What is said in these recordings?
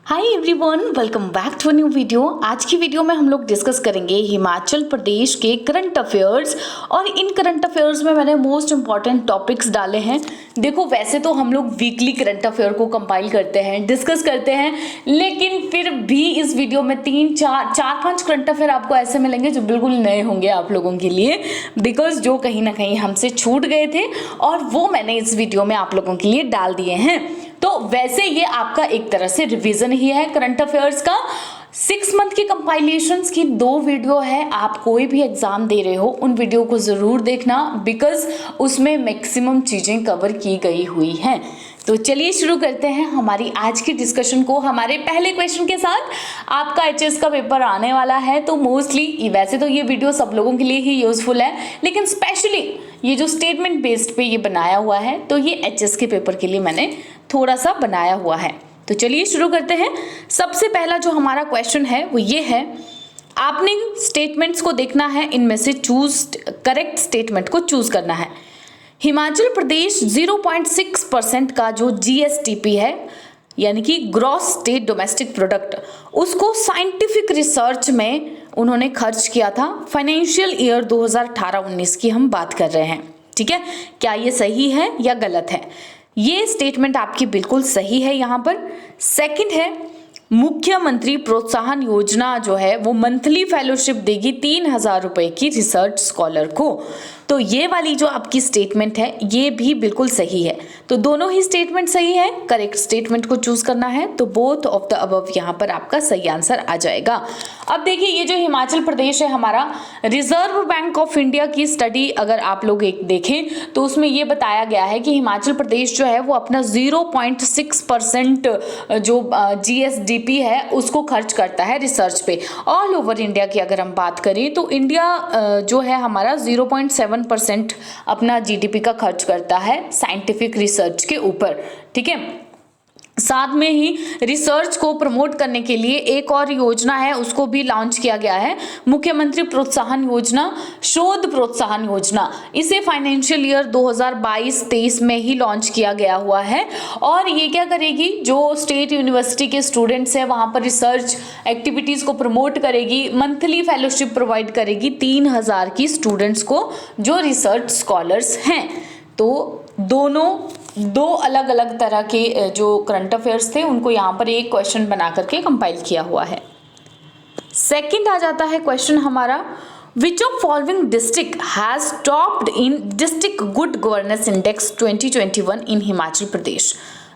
Hi everyone, welcome back to a new video. आज की video में हम लोग डिस्कस करेंगे हिमाचल प्रदेश के करंट अफेयर्स। और इन करंट अफेयर्स में मैंने मोस्ट इंपॉर्टेंट टॉपिक्स डाले हैं। देखो, वैसे तो हम लोग वीकली करंट अफेयर को कंपाइल करते हैं, डिस्कस करते हैं, लेकिन फिर भी इस वीडियो में चार पांच करंट अफेयर आपको ऐसे मिलेंगे जो बिल्कुल नए होंगे आप लोगों के लिए, बिकॉज जो कहीं ना कहीं हमसे छूट गए थे और वो मैंने इस वीडियो में आप लोगों के लिए डाल दिए हैं। तो वैसे ये आपका एक तरह से रिवीजन ही है करंट अफेयर्स का। 6 मंथ की कंपाइलेशंस की 2 वीडियो है। आप कोई भी एग्जाम दे रहे हो उन वीडियो को जरूर देखना, बिकॉज उसमें मैक्सिमम चीजें कवर की गई हुई हैं। तो चलिए शुरू करते हैं हमारी आज की डिस्कशन को हमारे पहले क्वेश्चन के साथ। आपका एचएस का पेपर आने वाला है, तो मोस्टली वैसे तो ये वीडियो सब लोगों के लिए ही यूजफुल है, लेकिन स्पेशली ये जो स्टेटमेंट बेस्ड पे ये बनाया हुआ है, तो ये एचएस के पेपर के लिए मैंने थोड़ा सा बनाया हुआ है। तो चलिए शुरू करते हैं। सबसे पहला जो हमारा क्वेश्चन है वो ये है, आपने स्टेटमेंट्स को देखना है, इनमें से करेक्ट स्टेटमेंट को चूज करना है। हिमाचल प्रदेश 0.6% का जो जीएसटीपी है, यानी कि ग्रॉस स्टेट डोमेस्टिक प्रोडक्ट, उसको साइंटिफिक रिसर्च में उन्होंने खर्च किया था। फाइनेंशियल ईयर 2018-19 की हम बात कर रहे हैं, ठीक है। क्या ये सही है या गलत है? ये स्टेटमेंट आपकी बिल्कुल सही है। यहाँ पर सेकंड है, मुख्यमंत्री प्रोत्साहन योजना जो है वो मंथली फेलोशिप देगी 3,000 रुपए की रिसर्च स्कॉलर को। तो ये वाली जो आपकी स्टेटमेंट है ये भी बिल्कुल सही है। तो दोनों ही स्टेटमेंट सही है। करेक्ट स्टेटमेंट को चूज करना है, तो बोथ ऑफ द अबव यहाँ पर आपका सही आंसर आ जाएगा। अब देखिए, ये जो हिमाचल प्रदेश है हमारा, रिजर्व बैंक ऑफ इंडिया की स्टडी अगर आप लोग एक देखें तो उसमें ये बताया गया है कि हिमाचल प्रदेश जो है वो अपना 0.6% जो जीएसडीपी है उसको खर्च करता है रिसर्च पे। ऑल ओवर इंडिया की अगर हम बात करें तो इंडिया जो है हमारा 0.7% अपना जीडीपी का खर्च करता है साइंटिफिक रिसर्च के ऊपर, ठीक है। साथ में ही रिसर्च को प्रमोट करने के लिए एक और योजना है, उसको भी लॉन्च किया गया है, मुख्यमंत्री प्रोत्साहन योजना, शोध प्रोत्साहन योजना। इसे फाइनेंशियल ईयर 2022-23 में ही लॉन्च किया गया हुआ है। और ये क्या करेगी, जो स्टेट यूनिवर्सिटी के स्टूडेंट्स हैं वहां पर रिसर्च एक्टिविटीज को प्रमोट करेगी, मंथली फेलोशिप प्रोवाइड करेगी 3,000 की स्टूडेंट्स को जो रिसर्च स्कॉलर्स हैं। तो दो अलग अलग तरह के जो करंट अफेयर्स थे उनको यहाँ पर एक क्वेश्चन बना करके कंपाइल किया हुआ है। सेकंड आ जाता है क्वेश्चन हमारा, विच of following district has topped in district good governance index 2021 इन हिमाचल प्रदेश।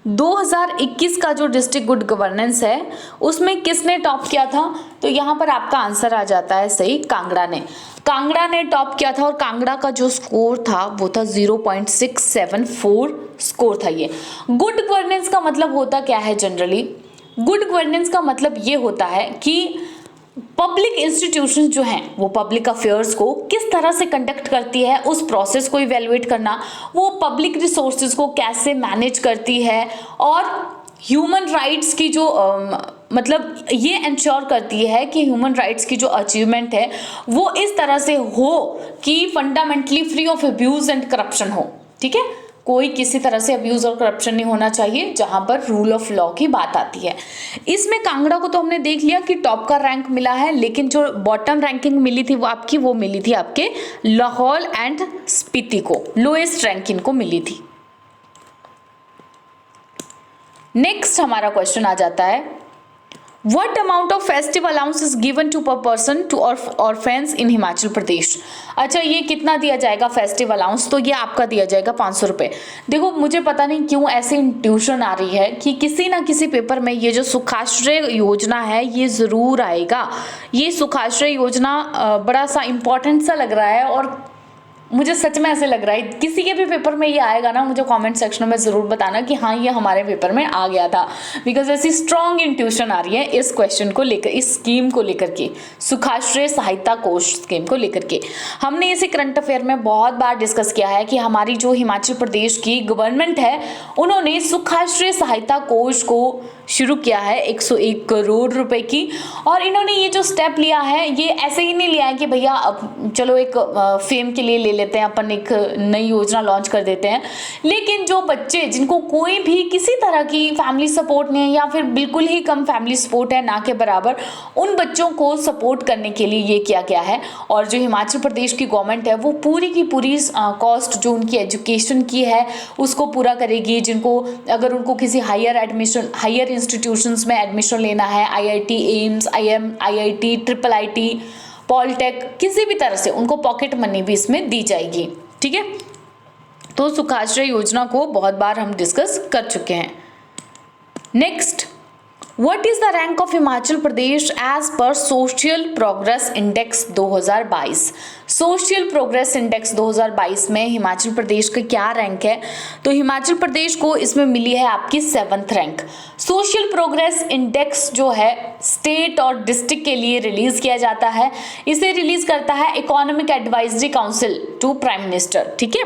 2021 का जो डिस्ट्रिक्ट गुड गवर्नेंस है उसमें किसने टॉप किया था? तो यहाँ पर आपका आंसर आ जाता है सही, कांगड़ा ने टॉप किया था। और कांगड़ा का जो स्कोर था वो था 0.674 स्कोर था। ये गुड गवर्नेंस का मतलब होता क्या है? जनरली गुड गवर्नेंस का मतलब ये होता है कि पब्लिक इंस्टीट्यूशंस जो हैं वो पब्लिक अफेयर्स को किस तरह से कंडक्ट करती है, उस प्रोसेस को इवेलुएट करना, वो पब्लिक रिसोर्सेज को कैसे मैनेज करती है, और ह्यूमन राइट्स की जो मतलब ये इंश्योर करती है कि ह्यूमन राइट्स की जो अचीवमेंट है वो इस तरह से हो कि fundamentally free of abuse and corruption हो, ठीक है। कोई किसी तरह से अब्यूज और करप्शन नहीं होना चाहिए, जहां पर रूल ऑफ लॉ की बात आती है। इसमें कांगड़ा को तो हमने देख लिया कि टॉप का रैंक मिला है, लेकिन जो बॉटम रैंकिंग मिली थी वो मिली थी आपके लाहौल एंड स्पीति को, लोएस्ट रैंकिंग को मिली थी। नेक्स्ट हमारा क्वेश्चन आ जाता है, What amount of festive allowance is given to per person to orphans in Himachal Pradesh? अच्छा, ये कितना दिया जाएगा फेस्टिव अलाउंस? तो ये आपका दिया जाएगा 500 रुपये। देखो, मुझे पता नहीं क्यों ऐसी इंट्यूशन आ रही है कि किसी ना किसी पेपर में ये जो सुखाश्रय योजना है ये जरूर आएगा। ये सुखाश्रय योजना बड़ा सा इंपॉर्टेंट सा लग रहा है, और मुझे सच में ऐसे लग रहा है किसी के भी पेपर में ये आएगा ना, मुझे कमेंट सेक्शन में ज़रूर बताना कि हाँ ये हमारे पेपर में आ गया था, बिकॉज ऐसी स्ट्रॉन्ग इंट्यूशन आ रही है इस क्वेश्चन को लेकर, इस स्कीम को लेकर के, सुखाश्रय सहायता कोष स्कीम को लेकर के। हमने इसे करंट अफेयर में बहुत बार डिस्कस किया है कि हमारी जो हिमाचल प्रदेश की गवर्नमेंट है उन्होंने सुखाश्रय सहायता कोष को शुरू किया है 101 करोड़ रुपए की। और इन्होंने ये जो स्टेप लिया है ये ऐसे ही नहीं लिया है कि भैया अब चलो एक फेम के लिए ले लेते हैं, अपन एक नई योजना लॉन्च कर देते हैं। लेकिन जो बच्चे जिनको कोई भी किसी तरह की फैमिली सपोर्ट नहीं है या फिर बिल्कुल ही कम फैमिली सपोर्ट है, ना के बराबर, उन बच्चों को सपोर्ट करने के लिए ये किया गया है। और जो हिमाचल प्रदेश की गवर्नमेंट है वो पूरी की पूरी कॉस्ट जो उनकी एजुकेशन की है उसको पूरा करेगी। जिनको अगर उनको किसी हायर इंस्टीट्यूशंस में एडमिशन लेना है, IIT, AIIMS, IIT, IIT, polytech, किसी भी तरह से उनको पॉकेट मनी भी इसमें दी जाएगी। ठीक है, तो सुखाश्रय योजना को बहुत बार हम डिस्कस कर चुके हैं। Next, what is the rank of Himachal Pradesh as पर social progress index 2022? Social progress index 2022 में हिमाचल प्रदेश का क्या रैंक है? तो हिमाचल प्रदेश को इसमें मिली है आपकी 7th rank. Social progress index जो है स्टेट और डिस्ट्रिक्ट के लिए रिलीज किया जाता है। इसे रिलीज करता है economic advisory council to prime minister. ठीक है,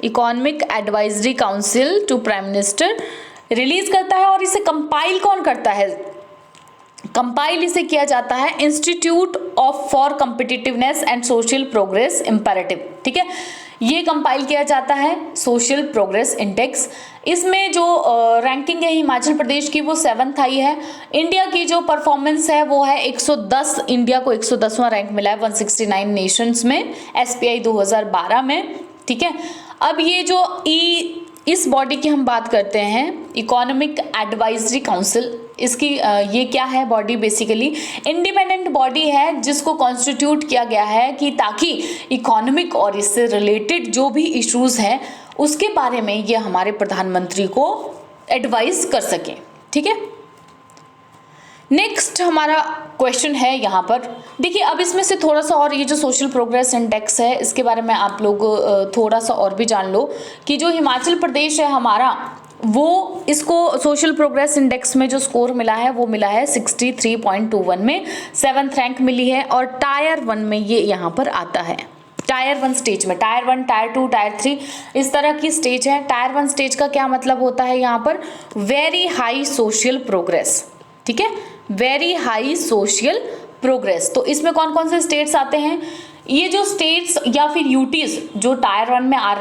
economic advisory council to prime minister release करता है। और इसे कंपाइल कौन करता है? कंपाइल इसे किया जाता है institute of for competitiveness and social progress imperative. ठीक है, ये कंपाइल किया जाता है सोशल प्रोग्रेस इंडेक्स। इसमें जो रैंकिंग है हिमाचल प्रदेश की वो 7th आई है। इंडिया की जो परफॉर्मेंस है वो है 110, इंडिया को 110वां रैंक मिला है 169 नेशंस में, SPI 2012 में। ठीक है, अब ये जो इस बॉडी की हम बात करते हैं, इकोनॉमिक एडवाइजरी काउंसिल, इसकी ये क्या है बॉडी? बेसिकली इंडिपेंडेंट बॉडी है जिसको कॉन्स्टिट्यूट किया गया है कि ताकि इकोनॉमिक और इससे रिलेटेड जो भी इश्यूज हैं उसके बारे में ये हमारे प्रधानमंत्री को एडवाइस कर सकें। ठीक है, नेक्स्ट हमारा क्वेश्चन है यहाँ पर, देखिए अब इसमें से थोड़ा सा और ये जो सोशल प्रोग्रेस इंडेक्स है इसके बारे में आप लोग थोड़ा सा और भी जान लो कि जो हिमाचल प्रदेश है हमारा, वो इसको सोशल प्रोग्रेस इंडेक्स में जो स्कोर मिला है वो मिला है 63.21 में, 7th रैंक मिली है। और टायर 1 में ये यहाँ पर आता है, टायर 1 स्टेज में, टायर 1, टायर 2, टायर 3 इस तरह की स्टेज है। टायर 1 स्टेज का क्या मतलब होता है? यहाँ पर वेरी हाई सोशल प्रोग्रेस। ठीक है, वेरी हाई सोशल प्रोग्रेस। तो इसमें कौन कौन से स्टेट्स आते हैं? ये जो स्टेट्स या फिर यूटीज जो टायर 1 में आ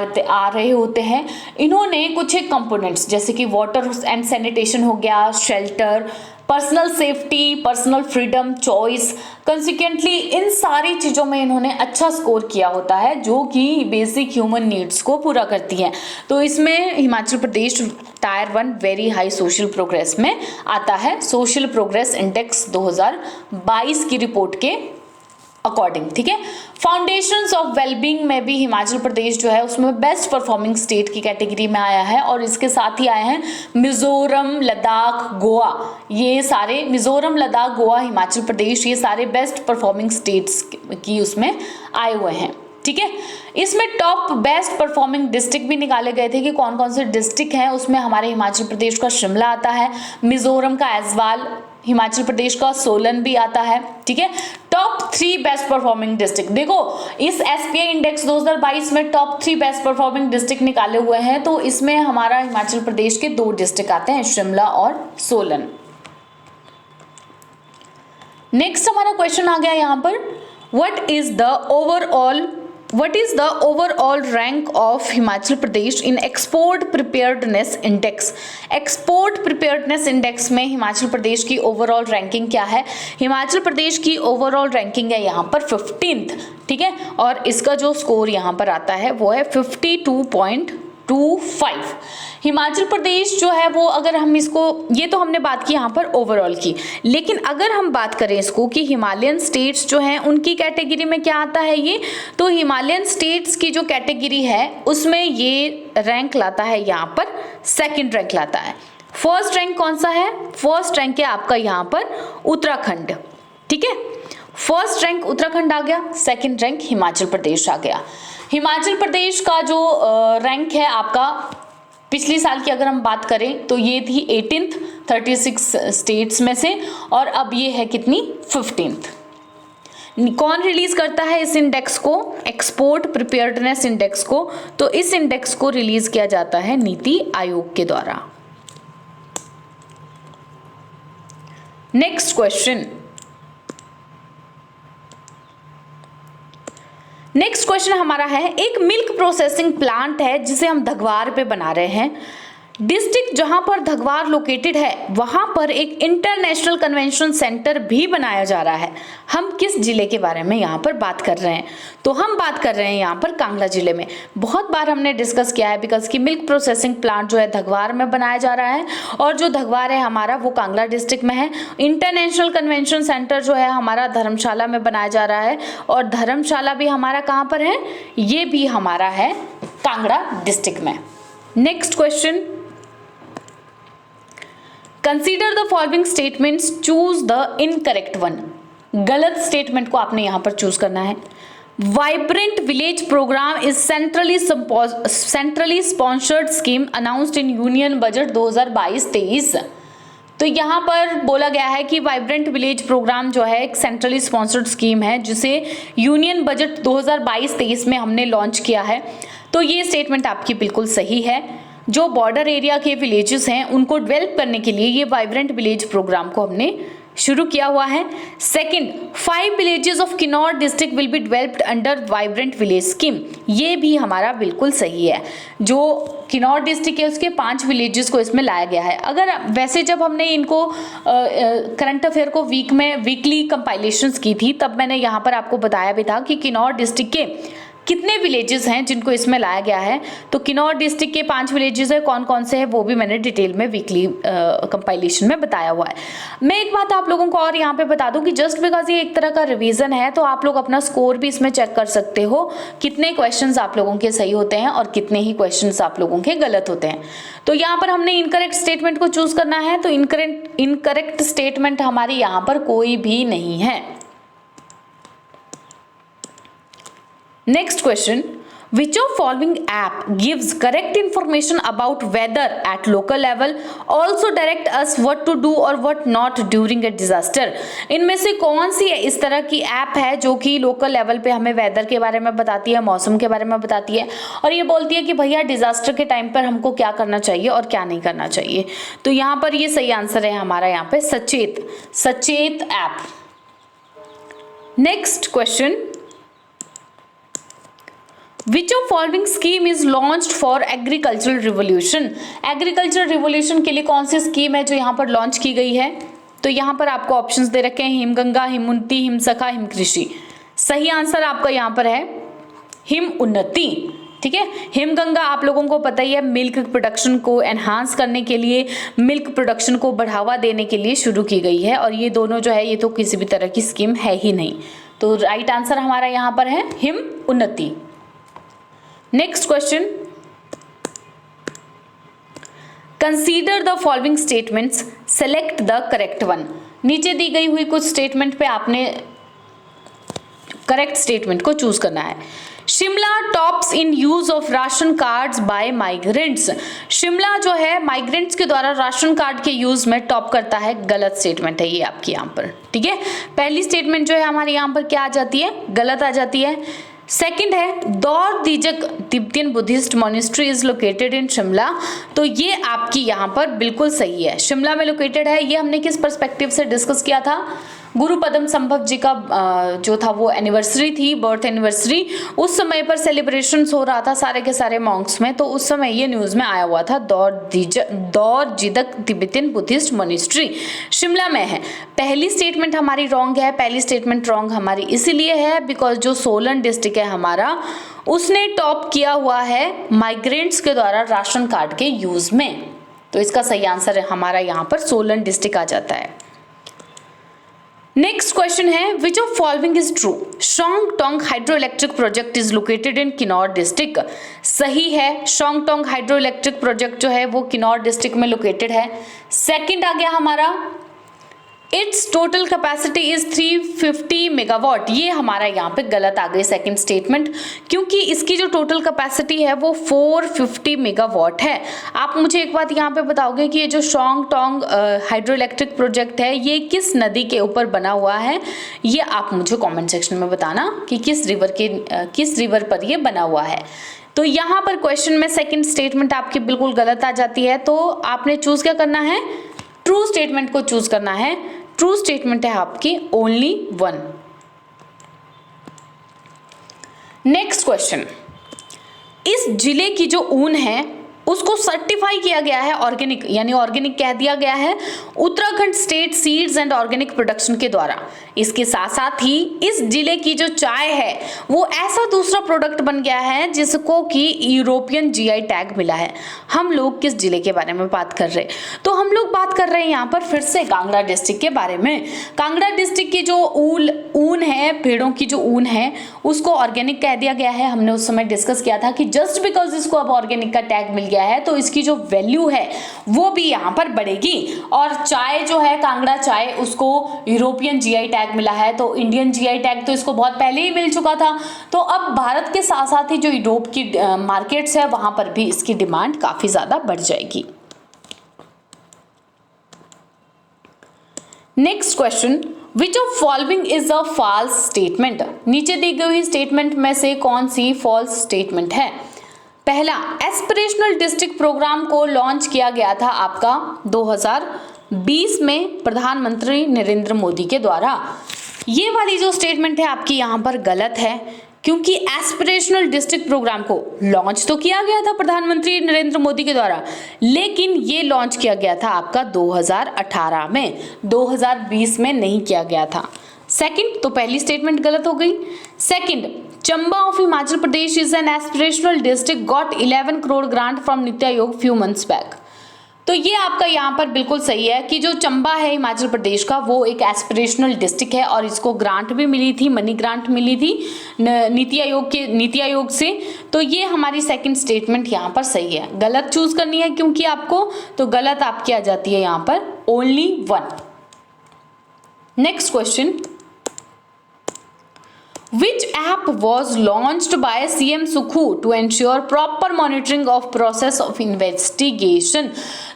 रहे होते हैं, इन्होंने कुछ एक कंपोनेंट्स जैसे कि वाटर एंड सैनिटेशन हो गया, shelter, personal safety, personal freedom, choice, consequently इन सारी चीज़ों में इन्होंने अच्छा स्कोर किया होता है जो कि बेसिक ह्यूमन नीड्स को पूरा करती हैं। तो इसमें Himachal Pradesh tier 1 very high social progress में आता है, सोशल प्रोग्रेस इंडेक्स 2022 की रिपोर्ट के अकॉर्डिंग। ठीक है, फाउंडेशंस ऑफ वेलबींग में भी हिमाचल प्रदेश जो है उसमें बेस्ट परफॉर्मिंग स्टेट की कैटेगरी में आया है। और इसके साथ ही आए हैं मिजोरम, लद्दाख, गोवा, ये सारे मिजोरम, लद्दाख, गोवा, हिमाचल प्रदेश, ये सारे बेस्ट परफॉर्मिंग स्टेट्स की उसमें आए हुए हैं। ठीक है, इसमें टॉप बेस्ट परफॉर्मिंग डिस्ट्रिक्ट भी निकाले गए थे कि कौन कौन से डिस्ट्रिक्ट हैं। उसमें हमारे हिमाचल प्रदेश का शिमला आता है, मिजोरम का ऐजवाल, हिमाचल प्रदेश का सोलन भी आता है। ठीक है, टॉप 3 बेस्ट परफॉर्मिंग डिस्ट्रिक्ट, देखो इस SPI इंडेक्स 2022 में टॉप 3 बेस्ट परफॉर्मिंग डिस्ट्रिक्ट निकाले हुए हैं। तो इसमें हमारा हिमाचल प्रदेश के 2 डिस्ट्रिक्ट आते हैं, शिमला और सोलन। नेक्स्ट हमारा क्वेश्चन आ गया यहाँ पर, what is the overall rank of Himachal Pradesh in export preparedness index? Export preparedness index में हिमाचल प्रदेश की ओवरऑल रैंकिंग क्या है? हिमाचल प्रदेश की ओवरऑल रैंकिंग है यहाँ पर 15th। ठीक है, और इसका जो स्कोर यहाँ पर आता है वो है 52.25। हिमाचल प्रदेश जो है वो, अगर हम इसको, ये तो हमने बात की यहाँ पर ओवरऑल की, लेकिन अगर हम बात करें इसको कि हिमालयन स्टेट्स जो हैं उनकी कैटेगरी में क्या आता है ये, तो हिमालयन स्टेट्स की जो कैटेगरी है उसमें ये रैंक लाता है यहाँ पर 2nd रैंक लाता है। फर्स्ट रैंक कौन सा है? फर्स्ट रैंक है आपका यहाँ पर उत्तराखंड। ठीक है, फर्स्ट रैंक उत्तराखंड आ गया, 2nd रैंक हिमाचल प्रदेश आ गया। हिमाचल प्रदेश का जो रैंक है आपका पिछले साल की अगर हम बात करें तो ये थी 18th 36 स्टेट्स में से, और अब ये है कितनी? 15th। कौन रिलीज करता है इस इंडेक्स को? एक्सपोर्ट प्रिपेयर्डनेस इंडेक्स को। तो इस इंडेक्स को रिलीज किया जाता है नीति आयोग के द्वारा। नेक्स्ट क्वेश्चन क्वेश्चन हमारा है, एक मिल्क प्रोसेसिंग प्लांट है जिसे हम धगवार पे बना रहे हैं। डिस्ट्रिक्ट जहां पर धगवार लोकेटेड है वहां पर एक इंटरनेशनल कन्वेंशन सेंटर भी बनाया जा रहा है। हम किस जिले के बारे में यहाँ पर बात कर रहे हैं? तो हम बात कर रहे हैं यहाँ पर कांगड़ा जिले में। बहुत बार हमने डिस्कस किया है बिकॉज कि मिल्क प्रोसेसिंग प्लांट जो है धगवार में बनाया जा रहा है और जो धगवार है हमारा वो कांगड़ा डिस्ट्रिक्ट में है। इंटरनेशनल कन्वेंशन सेंटर जो है हमारा धर्मशाला में बनाया जा रहा है और धर्मशाला भी हमारा कहाँ पर है? ये भी हमारा है कांगड़ा डिस्ट्रिक्ट में। Next question, consider the following statements, choose the incorrect one. गलत स्टेटमेंट को आपने यहां पर चूज करना है। Vibrant village programme is centrally sponsored scheme announced in union budget 2022-23। तो यहाँ पर बोला गया है कि वाइब्रेंट विलेज प्रोग्राम जो है एक सेंट्रली स्पॉन्सर्ड स्कीम है जिसे यूनियन बजट 2022-23 में हमने लॉन्च किया है। तो ये स्टेटमेंट आपकी बिल्कुल सही है। जो बॉर्डर एरिया के विलेजेस हैं उनको डेवलप करने के लिए ये वाइब्रेंट विलेज प्रोग्राम को हमने शुरू किया हुआ है। Second, 5 villages of Kinnaur district will be developed under vibrant village scheme. ये भी हमारा बिल्कुल सही है। जो किन्नौर डिस्ट्रिक्ट है उसके 5 विलेजेस को इसमें लाया गया है। अगर वैसे जब हमने इनको करंट अफेयर को वीकली कंपाइलेशंस की थी तब मैंने यहाँ पर आपको बताया भी था कि किन्नौर डिस्ट्रिक्ट के कितने विलेजेस हैं जिनको इसमें लाया गया है। तो किन्नौर डिस्ट्रिक्ट के 5 विलेजेस है, कौन कौन से हैं वो भी मैंने डिटेल में वीकली कंपाइलेशन में बताया हुआ है। मैं एक बात आप लोगों को और यहाँ पे बता दूं कि जस्ट बिकॉज ये एक तरह का रिवीजन है तो आप लोग अपना स्कोर भी इसमें चेक कर सकते हो, कितने क्वेश्चंस आप लोगों के सही होते हैं और कितने ही क्वेश्चंस आप लोगों के गलत होते हैं। तो यहाँ पर हमने इनकरेक्ट स्टेटमेंट को चूज करना है। तो इनकरेक्ट स्टेटमेंट हमारी यहाँ पर कोई भी नहीं है। Next question, which of following app gives correct information about weather at local level, also direct us what to do or what not during a disaster? इनमें से कौन सी इस तरह की ऐप है जो कि लोकल लेवल पे हमें वेदर के बारे में बताती है, मौसम के बारे में बताती है और ये बोलती है कि भैया डिजास्टर के टाइम पर हमको क्या करना चाहिए और क्या नहीं करना चाहिए? तो यहाँ पर ये सही आंसर है हमारा यहाँ पे सचेत app. Next question, Which of following scheme is launched for agricultural revolution? Agriculture revolution के लिए कौन सी स्कीम है जो यहाँ पर लॉन्च की गई है? तो यहाँ पर आपको ऑप्शंस दे रखे हैं, हिमगंगा, हिमउन्नति, हिमसखा, हिमकृषि। सही आंसर आपका यहाँ पर है हिमउन्नति। ठीक है, हिमगंगा आप लोगों को पता ही है मिल्क प्रोडक्शन को एनहांस करने के लिए, मिल्क प्रोडक्शन को बढ़ावा देने के लिए शुरू की गई है और ये दोनों जो है ये तो किसी भी तरह की स्कीम है ही नहीं। तो राइट आंसर हमारा यहाँ पर है Himunnati. Next question, consider the following statements, select the correct one. नीचे दी गई हुई कुछ स्टेटमेंट पे आपने करेक्ट स्टेटमेंट को चूज करना है। Shimla tops in use of ration cards by migrants. Shimla जो है माइग्रेंट्स के द्वारा राशन कार्ड के यूज में टॉप करता है। गलत स्टेटमेंट है ये आपकी यहाँ पर। ठीक है, पहली स्टेटमेंट जो है हमारे यहाँ पर क्या आ जाती है? गलत आ जाती है। सेकंड है दौर दीजक Tibetan Buddhist monastery is located in Shimla. तो ये आपकी यहाँ पर बिल्कुल सही है, शिमला में लोकेटेड है। ये हमने किस पर्सपेक्टिव से डिस्कस किया था? गुरु पदम संभव जी का जो था वो एनिवर्सरी थी, बर्थ एनिवर्सरी, उस समय पर सेलिब्रेशंस हो रहा था सारे के सारे मॉन्क्स में। तो उस समय ये न्यूज में आया हुआ था दौर जिदक तिब्बतियन बुद्धिस्ट मॉनेस्ट्री शिमला में है। पहली स्टेटमेंट हमारी रॉन्ग है। पहली स्टेटमेंट रॉन्ग हमारी इसीलिए है बिकॉज जो सोलन डिस्ट्रिक्ट है हमारा उसने टॉप किया हुआ है माइग्रेंट्स के द्वारा राशन कार्ड के यूज में। तो इसका सही आंसर है हमारा यहाँ पर सोलन डिस्ट्रिक्ट आ जाता है। नेक्स्ट क्वेश्चन है, विच of following is true? Shongtong hydro electric project is located in Kinnaur district. सही है, शोंगटोंग हाइड्रो इलेक्ट्रिक प्रोजेक्ट जो है वो किन्नौर डिस्ट्रिक्ट में लोकेटेड है। सेकंड आ गया हमारा, it's total capacity is 350 megawatt. ये हमारा यहाँ पे गलत आ गई सेकंड स्टेटमेंट, क्योंकि इसकी जो टोटल कैपेसिटी है वो 450 मेगावाट है। आप मुझे एक बात यहाँ पे बताओगे कि ये जो शोंगटोंग हाइड्रो इलेक्ट्रिक प्रोजेक्ट है ये किस नदी के ऊपर बना हुआ है? ये आप मुझे कॉमेंट सेक्शन में बताना कि किस रिवर पर ये बना हुआ है। तो यहाँ पर क्वेश्चन में सेकंड स्टेटमेंट आपकी बिल्कुल गलत आ जाती है। तो आपने चूज क्या करना है? ट्रू स्टेटमेंट को चूज करना है। ट्रू स्टेटमेंट है आपकी ओनली वन। नेक्स्ट क्वेश्चन, इस जिले की जो ऊन है उसको सर्टिफाई किया गया है ऑर्गेनिक, यानी ऑर्गेनिक कह दिया गया है Uttarakhand state seeds and organic production के द्वारा। इसके साथ साथ ही इस जिले की जो चाय है वो ऐसा दूसरा प्रोडक्ट बन गया है जिसको कि यूरोपियन जीआई टैग मिला है। हम लोग किस जिले के बारे में बात कर रहे हैं? तो हम लोग बात कर रहे हैं यहाँ पर फिर से कांगड़ा डिस्ट्रिक्ट के बारे में। कांगड़ा डिस्ट्रिक्ट की जो ऊन है, पेड़ों की जो ऊन है उसको ऑर्गेनिक कह दिया गया है। हमने उस समय डिस्कस किया था कि जस्ट बिकॉज इसको अब ऑर्गेनिक का टैग मिल गया है तो इसकी जो वैल्यू है वो भी यहाँ पर बढ़ेगी। और चाय जो है, कांगड़ा चाय, उसको यूरोपियन जीआई टैग मिला है, तो इंडियन जीआई टैग तो इसको बहुत पहले ही मिल चुका था। तो अब भारत के साथ साथ ही जो यूरोप की मार्केट्स है वहां पर भी इसकी डिमांड काफी ज्यादा बढ़ जाएगी। Next question, which of following is a false statement? नीचे दी गई हुई स्टेटमेंट में से कौन सी फॉल्स स्टेटमेंट है? पहला, एस्पिरेशनल डिस्ट्रिक्ट प्रोग्राम को लॉन्च किया गया था आपका 2020 में प्रधानमंत्री नरेंद्र मोदी के द्वारा। ये वाली जो स्टेटमेंट है आपकी यहाँ पर गलत है, क्योंकि एस्पिरेशनल डिस्ट्रिक्ट प्रोग्राम को लॉन्च तो किया गया था प्रधानमंत्री नरेंद्र मोदी के द्वारा, लेकिन ये लॉन्च किया गया था आपका 2018 में, 2020 में नहीं किया गया था। सेकंड, तो पहली स्टेटमेंट गलत हो गई। Second, Chamba of Himachal Pradesh is an aspirational district got 11 crore grant from NITI Aayog few months back. तो ये आपका यहाँ पर बिल्कुल सही है कि जो चंबा है हिमाचल प्रदेश का वो एक एस्पिरेशनल डिस्ट्रिक्ट है और इसको ग्रांट भी मिली थी, मनी ग्रांट मिली थी नीति आयोग से। तो ये हमारी सेकंड स्टेटमेंट यहाँ पर सही है। गलत चूज करनी है क्योंकि आपको, तो गलत आपकी आ जाती है यहाँ पर only 1। Next question, Which app was launched by CM Sukhu to ensure proper monitoring of process of investigation?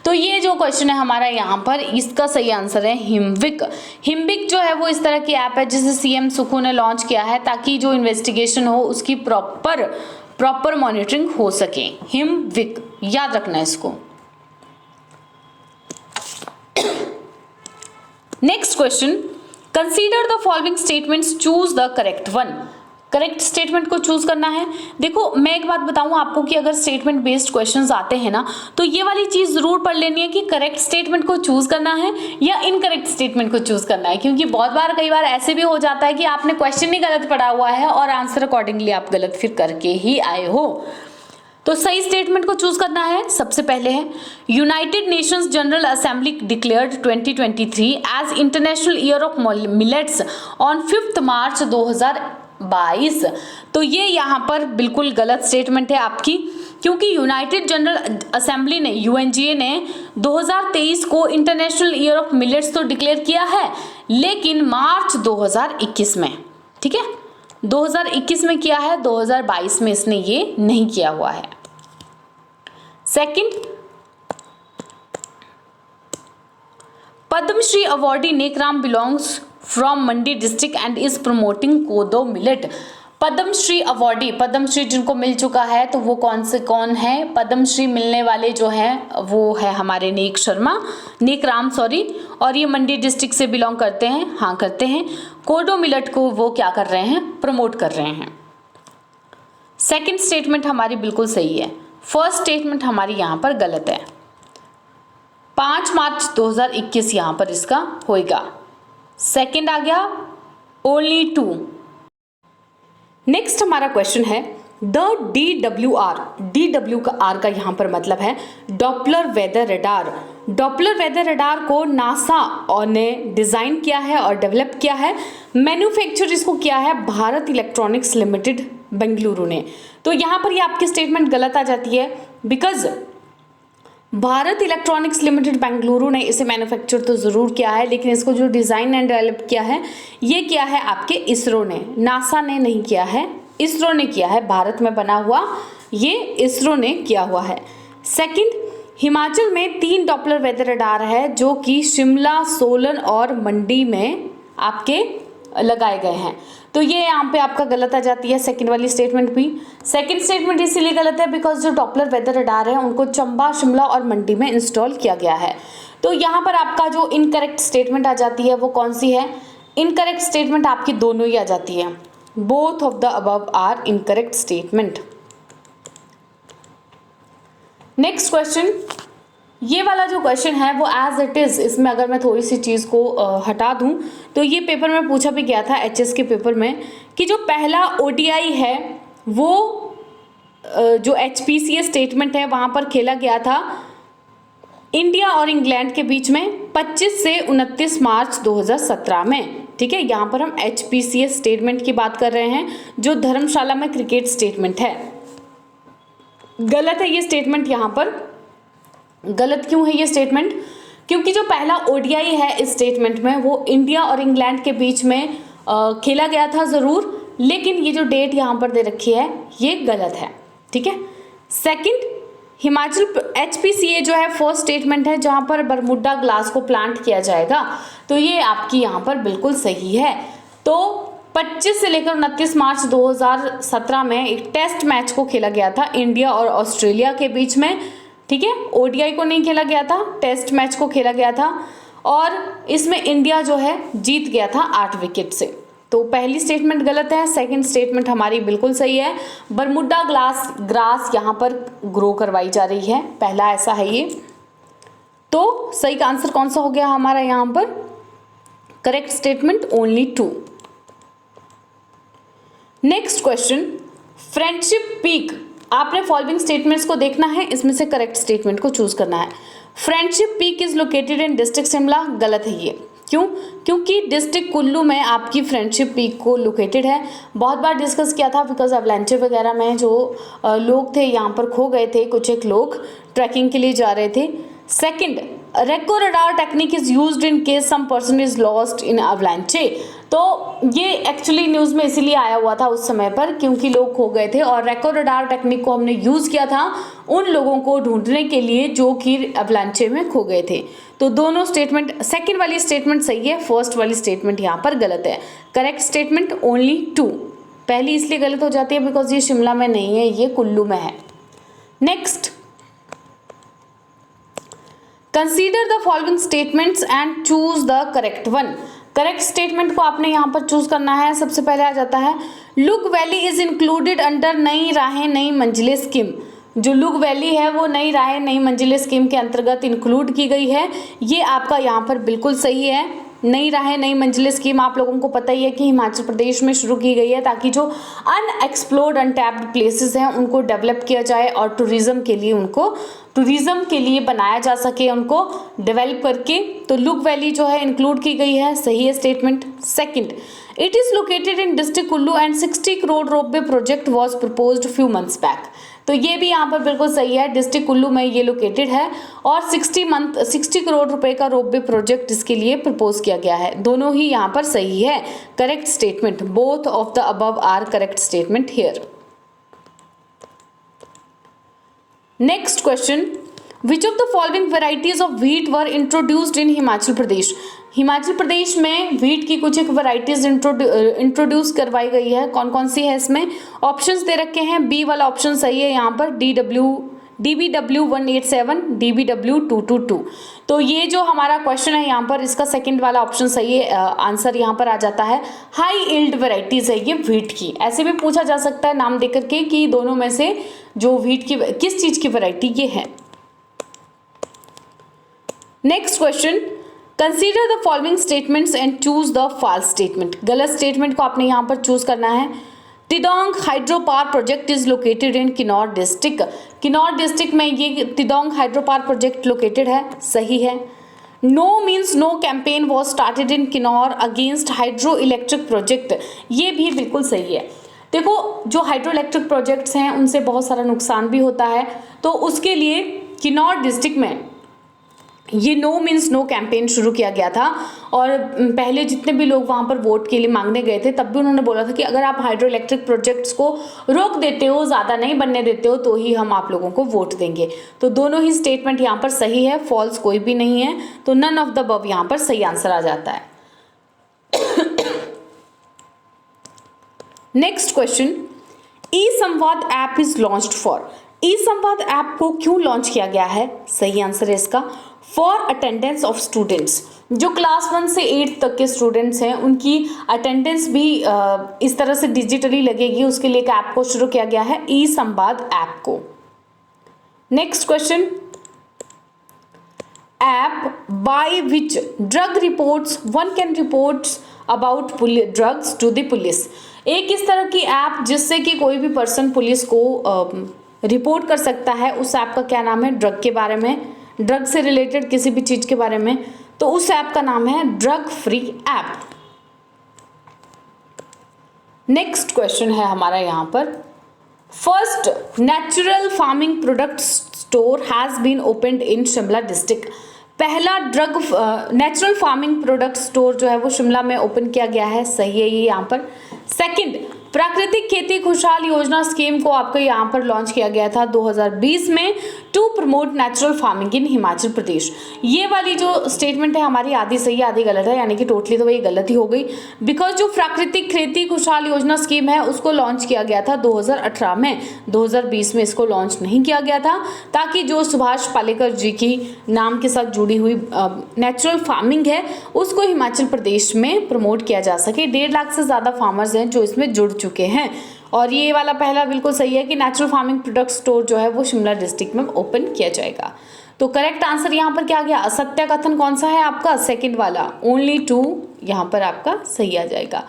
तो ये जो क्वेश्चन है हमारा यहाँ पर, इसका सही आंसर है हिमविक। हिमविक जो है वो इस तरह की ऐप है जिसे CM सुखू ने लॉन्च किया है ताकि जो इन्वेस्टिगेशन हो उसकी प्रॉपर मॉनिटरिंग हो सके। हिमविक, याद रखना है इसको। Next question, consider the following statements, choose the correct one. Correct statement को चूज करना है। देखो मैं एक बात बताऊं आपको कि अगर स्टेटमेंट बेस्ड क्वेश्चंस आते हैं ना तो ये वाली चीज जरूर पढ़ लेनी है कि करेक्ट स्टेटमेंट को चूज करना है या इनकरेक्ट स्टेटमेंट को चूज करना है, क्योंकि कई बार ऐसे भी हो जाता है कि आपने क्वेश्चन ही गलत पढ़ा हुआ है और आंसर अकॉर्डिंगली आप गलत फिर करके ही आए हो। तो सही स्टेटमेंट को चूज करना है। सबसे पहले है, United Nations General Assembly declared 2023 as International Year of Millets on 5 March 2022। तो ये यहाँ पर बिल्कुल गलत स्टेटमेंट है आपकी, क्योंकि यूनाइटेड जनरल असेंबली ने, यूएनजीए ने 2023 को इंटरनेशनल ईयर ऑफ मिलेट्स तो डिक्लेयर किया है, लेकिन मार्च 2021 में, ठीक है, 2021 में किया है, 2022 में इसने ये नहीं किया हुआ है। Second, Padmashri awardee Nekram belongs from Mandi district and is promoting kodo millet. Padmashri awardee, Padmashri जिनको मिल चुका है तो वो कौन है? पद्मश्री मिलने वाले जो हैं वो है हमारे नेकराम और ये मंडी डिस्ट्रिक्ट से बिलोंग करते हैं। हाँ, करते हैं। कोदो मिलेट को वो क्या कर रहे हैं? प्रमोट कर रहे हैं। सेकंड स्टेटमेंट हमारी बिल्कुल सही है, फर्स्ट स्टेटमेंट हमारी यहाँ पर गलत है। 5 मार्च 2021 यहाँ पर इसका होएगा। सेकंड आ गया ओनली 2। नेक्स्ट हमारा क्वेश्चन है, द DWR का यहाँ पर मतलब है Doppler weather radar. Doppler weather radar को नासा ने डिजाइन किया है और डेवलप किया है। मैन्युफैक्चर इसको किया है भारत इलेक्ट्रॉनिक्स लिमिटेड बेंगलुरु ने। तो यहाँ पर ये आपकी स्टेटमेंट गलत आ जाती है, because Bharat electronics limited Bengaluru ने इसे मैन्युफैक्चर तो ज़रूर किया है, लेकिन इसको जो डिज़ाइन एंड डेवलप किया है ये किया है आपके इसरो ने, नासा ने नहीं किया है, इसरो ने किया है। भारत में बना हुआ ये इसरो ने किया हुआ है। सेकंड, हिमाचल में 3 डॉपलर वेदर रडार है जो कि शिमला, सोलन और मंडी में आपके लगाए गए हैं। तो ये यहाँ पे आपका गलत आ जाती है सेकंड वाली स्टेटमेंट भी। सेकंड स्टेटमेंट इसीलिए गलत है बिकॉज जो डॉपलर वेदर रडार है उनको चंबा, शिमला और मंडी में इंस्टॉल किया गया है। तो यहाँ पर आपका जो इनकरेक्ट स्टेटमेंट आ जाती है वो कौन सी है? इनकरेक्ट स्टेटमेंट आपकी दोनों ही आ जाती है। Both of the above are incorrect statement. Next question, ये वाला जो क्वेश्चन है वो एज इट इज, इसमें अगर मैं थोड़ी सी चीज़ को हटा दूं तो ये पेपर में पूछा भी गया था एचएस के पेपर में कि जो पहला ओडीआई है वो जो एचपीसीए स्टेटमेंट है वहाँ पर खेला गया था इंडिया और इंग्लैंड के बीच में 25 से 29 मार्च 2017 में। ठीक है, यहाँ पर हम एचपीसीए स्टेटमेंट की बात कर रहे हैं जो धर्मशाला में क्रिकेट स्टेटमेंट है। गलत है ये स्टेटमेंट, यहाँ पर गलत क्यों है ये स्टेटमेंट? क्योंकि जो पहला ओडीआई है इस स्टेटमेंट में वो इंडिया और इंग्लैंड के बीच में खेला गया था ज़रूर, लेकिन ये जो डेट यहाँ पर दे रखी है ये गलत है। ठीक है, सेकंड, हिमाचल एचपीसीए जो है फर्स्ट स्टेटमेंट है जहाँ पर बरमुडा ग्लास को प्लांट किया जाएगा, तो ये आपकी यहाँ पर बिल्कुल सही है। तो 25 से लेकर 29 मार्च 2017 में एक टेस्ट मैच को खेला गया था इंडिया और ऑस्ट्रेलिया के बीच में। ठीक है, ओडीआई को नहीं खेला गया था, टेस्ट मैच को खेला गया था और इसमें इंडिया जो है जीत गया था 8 विकेट से। तो पहली स्टेटमेंट गलत है, सेकंड स्टेटमेंट हमारी बिल्कुल सही है। बरमुडा ग्रास यहाँ पर ग्रो करवाई जा रही है, पहला ऐसा है ये। तो सही का आंसर कौन सा हो गया हमारा यहाँ पर? Correct statement only 2। Next question, friendship peak, आपने फॉलोइंग स्टेटमेंट्स को देखना है, इसमें से करेक्ट स्टेटमेंट को चूज करना है। Friendship peak is located in district Shimla, गलत है ये। क्यों? क्योंकि डिस्ट्रिक्ट कुल्लू में आपकी फ्रेंडशिप पीक को लोकेटेड है। बहुत बार डिस्कस किया था बिकॉज अवलांचे वगैरह में जो लोग थे यहाँ पर खो गए थे, कुछ एक लोग ट्रैकिंग के लिए जा रहे थे। Second, Recco radar technique is used in case some person is lost in avalanche. तो ये एक्चुअली न्यूज़ में इसीलिए आया हुआ था उस समय पर क्योंकि लोग खो गए थे और रेको रडार टेक्निक को हमने यूज़ किया था उन लोगों को ढूंढने के लिए जो कि अवलांचे में खो गए थे। तो दोनों स्टेटमेंट, सेकंड वाली स्टेटमेंट सही है, फर्स्ट वाली स्टेटमेंट यहाँ पर गलत है। Correct statement only 2। पहली इसलिए गलत हो जाती है बिकॉज ये शिमला में नहीं है, ये कुल्लू में है। Next, consider the following statements and choose the correct one. Correct statement को आपने यहाँ पर चूज करना है। सबसे पहले आ जाता है look valley is included under नई राहें नई मंजिलें स्कीम। जो लुक वैली है वो नई राहें नई मंजिलें स्कीम के अंतर्गत इंक्लूड की गई है, ये आपका यहाँ पर बिल्कुल सही है। नई राहें नई मंजिलें स्कीम आप लोगों को पता ही है कि हिमाचल प्रदेश में शुरू की गई है ताकि जो अनएक्सप्लोर्ड अनटैप्ड प्लेसेस हैं उनको डेवलप किया जाए और टूरिज्म के लिए बनाया जा सके, उनको डेवलप करके। तो लुक वैली जो है इंक्लूड की गई है, सही है statement. Second, it is located in district Kullu and 60 crore ropeway project was proposed few months back. तो ये भी यहाँ पर बिल्कुल सही है, डिस्ट्रिक्ट कुल्लू में ये लोकेटेड है और 60 करोड़ रुपए का रोपवे प्रोजेक्ट इसके लिए प्रपोज किया गया है। दोनों ही यहाँ पर सही है। Correct statement, both of the above are correct statement here. Next question, which of the following varieties of wheat were introduced in Himachal Pradesh. Himachal Pradesh में व्हीट की कुछ एक वेराइटीज इंट्रोड्यूस करवाई गई है, कौन कौन सी है इसमें? ऑप्शंस दे रखे हैं, बी वाला ऑप्शन सही है यहाँ पर, DBW 187, DBW 222। तो ये जो हमारा क्वेश्चन है यहाँ पर इसका सेकंड वाला ऑप्शन सही है, आंसर यहाँ पर आ जाता है। हाई यील्ड वेराइटीज है ये व्हीट की। ऐसे भी पूछा जा सकता है नाम देकर के कि दोनों में से जो व्हीट की किस चीज की वेराइटी ये है। Next question, consider the following statements and choose the false statement. गलत स्टेटमेंट को आपने यहाँ पर चूज करना है। Tidong hydro power project is located in Kinnaur district. Kinnaur district में ये Tidong hydro power project located है, सही है। No means no campaign was started in Kinnaur against hydro electric project, ये भी बिल्कुल सही है। देखो जो हाइड्रो इलेक्ट्रिक प्रोजेक्ट्स हैं उनसे बहुत सारा नुकसान भी होता है, तो उसके लिए किन्नौर डिस्ट्रिक्ट में ये नो मीन्स नो कैंपेन शुरू किया गया था और पहले जितने भी लोग वहाँ पर वोट के लिए मांगने गए थे तब भी उन्होंने बोला था कि अगर आप हाइड्रो इलेक्ट्रिक प्रोजेक्ट्स को रोक देते हो, ज़्यादा नहीं बनने देते हो, तो ही हम आप लोगों को वोट देंगे। तो दोनों ही स्टेटमेंट यहाँ पर सही है, फॉल्स कोई भी नहीं है, तो नन ऑफ द अबव यहाँ पर सही आंसर आ जाता है। Next question, E Samvad app is launched for. E Samvad app को क्यों लॉन्च किया गया है? सही आंसर है इसका फॉर अटेंडेंस ऑफ स्टूडेंट्स। जो क्लास 1 से 8 तक के स्टूडेंट्स हैं उनकी अटेंडेंस भी इस तरह से डिजिटली लगेगी, उसके लिए एक ऐप को शुरू किया गया है, ई संवाद ऐप को। Next question, app by which drug reports one can reports about drugs to the police. एक इस तरह की ऐप जिससे कि कोई भी पर्सन पुलिस को रिपोर्ट कर सकता है, उस ऐप का क्या नाम है? ड्रग के बारे में, ड्रग से रिलेटेड किसी भी चीज के बारे में, तो उस ऐप का नाम है drug free app. Next question है हमारा यहाँ पर, first natural farming product store has been opened in Shimla district. पहला drug natural farming product store जो है वो शिमला में ओपन किया गया है, सही है ये यहाँ पर। सेकंड, प्राकृतिक खेती खुशहाल योजना स्कीम को आपको यहाँ पर लॉन्च किया गया था 2020 में to promote natural farming in Himachal Pradesh. ये वाली जो स्टेटमेंट है हमारी आधी सही आधी गलत है, यानी कि टोटली तो वही गलत ही हो गई, बिकॉज जो प्राकृतिक खेती खुशहाल योजना स्कीम है उसको लॉन्च किया गया था 2018 में, 2020 में इसको लॉन्च नहीं किया गया था, ताकि जो सुभाष पालेकर जी की नाम के साथ जुड़ी हुई नेचुरल फार्मिंग है उसको हिमाचल प्रदेश में प्रमोट किया जा सके। 1.5 लाख से ज़्यादा फार्मर्स हैं जो इसमें जुड़ चुके हैं, और ये वाला पहला बिल्कुल सही है कि नेचुरल फार्मिंग प्रोडक्ट स्टोर जो है वो शिमला डिस्ट्रिक्ट में ओपन किया जाएगा। तो करेक्ट आंसर यहाँ पर क्या आ गया? असत्य कथन कौन सा है आपका? सेकंड वाला, ओनली 2 यहाँ पर आपका सही आ जाएगा।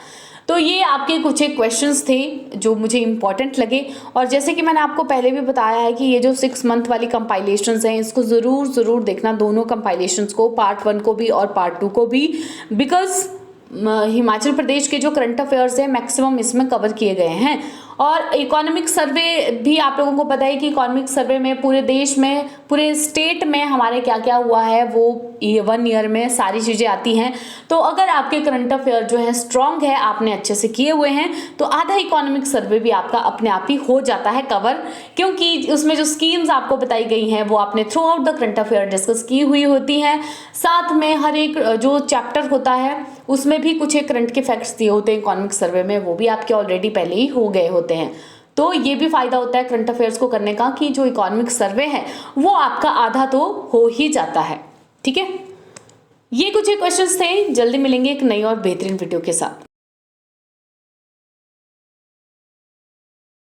तो ये आपके कुछ एक क्वेश्चंस थे जो मुझे इंपॉर्टेंट लगे, और जैसे कि मैंने आपको पहले भी बताया है कि ये जो 6 मंथ वाली कंपाइलेशंस हैं इसको ज़रूर देखना, दोनों कंपाइलेशंस को, पार्ट 1 को भी और पार्ट 2 को भी, बिकॉज हिमाचल प्रदेश के जो करंट अफेयर्स है मैक्सिमम इसमें कवर किए गए हैं। और इकोनॉमिक सर्वे भी आप लोगों को पता है कि इकोनॉमिक सर्वे में पूरे देश में, पूरे स्टेट में हमारे क्या क्या हुआ है वो 1 ईयर में सारी चीज़ें आती हैं। तो अगर आपके करंट अफेयर जो है स्ट्रॉन्ग है, आपने अच्छे से किए हुए हैं, तो आधा इकोनॉमिक सर्वे भी आपका अपने आप ही हो जाता है कवर, क्योंकि उसमें जो स्कीम्स आपको बताई गई हैं वो आपने through out the current affair discuss की हुई होती हैं। साथ में हर एक जो चैप्टर होता है उसमें भी कुछ एक करंट के फैक्ट्स दिए होते हैं इकोनॉमिक सर्वे में, वो भी आपके ऑलरेडी पहले ही हो गए होते हैं। तो ये भी फायदा होता है करंट अफेयर्स को करने का कि जो इकोनॉमिक सर्वे है वो आपका आधा तो हो ही जाता है। ठीक है, ये कुछ एक क्वेश्चंस थे। जल्दी मिलेंगे एक नई और बेहतरीन वीडियो के साथ।